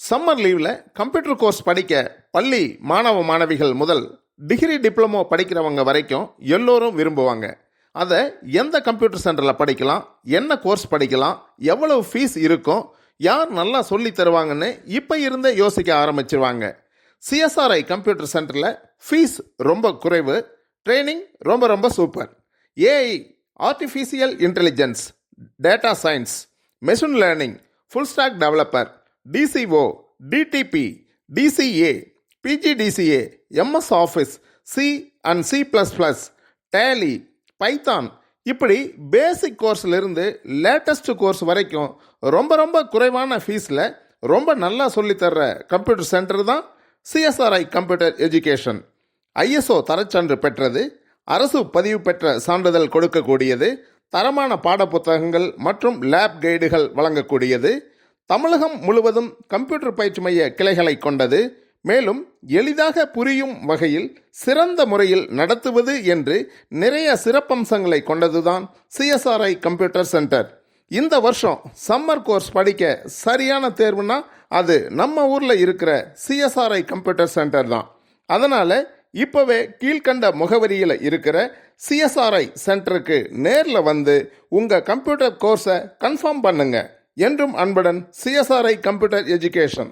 Summer லீவில் computer course படிக்க பள்ளி மாணவ மாணவிகள் முதல் டிகிரி டிப்ளமோ படிக்கிறவங்க வரைக்கும் எல்லோரும் விரும்புவாங்க. அதை எந்த கம்ப்யூட்டர் சென்டரில் படிக்கலாம், என்ன கோர்ஸ் படிக்கலாம், எவ்வளவு ஃபீஸ் இருக்கும், யார் நல்லா சொல்லி தருவாங்கன்னு இப்போ இருந்தே யோசிக்க ஆரம்பிச்சிருவாங்க. சிஎஸ்ஆர்ஐ கம்ப்யூட்டர் சென்டரில் ஃபீஸ் ரொம்ப குறைவு, ட்ரைனிங் ரொம்ப ரொம்ப super. AI, artificial intelligence, data science, machine learning, full stack developer, DCO, DTP, DCA, PGDCA, MS Office, C and சி++, டேலி, பைத்தான், இப்படி பேசிக் கோர்ஸ்லேருந்து லேட்டஸ்ட் கோர்ஸ் வரைக்கும் ரொம்ப ரொம்ப குறைவான ஃபீஸில் ரொம்ப நல்லா சொல்லித்தர்ற கம்ப்யூட்டர் சென்டர் தான் சிஎஸ்ஆர்ஐ கம்ப்யூட்டர் எஜுகேஷன். ஐஎஸ்ஓ தரச்சான்று பெற்றது, அரசு பதிவு பெற்ற சான்றிதழ் கொடுக்கக்கூடியது, தரமான பாடப்புத்தகங்கள் மற்றும் லேப் கைடுகள் வழங்கக்கூடியது, தமிழகம் முழுவதும் கம்ப்யூட்டர் பயிற்சி மைய கிளைகளை கொண்டது, மேலும் எளிதாக புரியும் வகையில் சிறந்த முறையில் நடத்துவது என்று நிறைய சிறப்பம்சங்களை கொண்டதுதான் சிஎஸ்ஆர்ஐ கம்ப்யூட்டர் சென்டர். இந்த வருஷம் சம்மர் கோர்ஸ் படிக்க சரியான தேர்வுனா அது நம்ம ஊரில் இருக்கிற சிஎஸ்ஆர்ஐ கம்ப்யூட்டர் சென்டர் தான். அதனால் இப்போவே கீழ்கண்ட முகவரியில் இருக்கிற சிஎஸ்ஆர்ஐ சென்டருக்கு நேரில் வந்து உங்கள் கம்ப்யூட்டர் கோர்ஸை கன்ஃபார்ம் பண்ணுங்க. என்றும் அன்புடன் சிஎஸ்ஆர்ஐ கம்ப்யூட்டர் எஜுகேஷன்.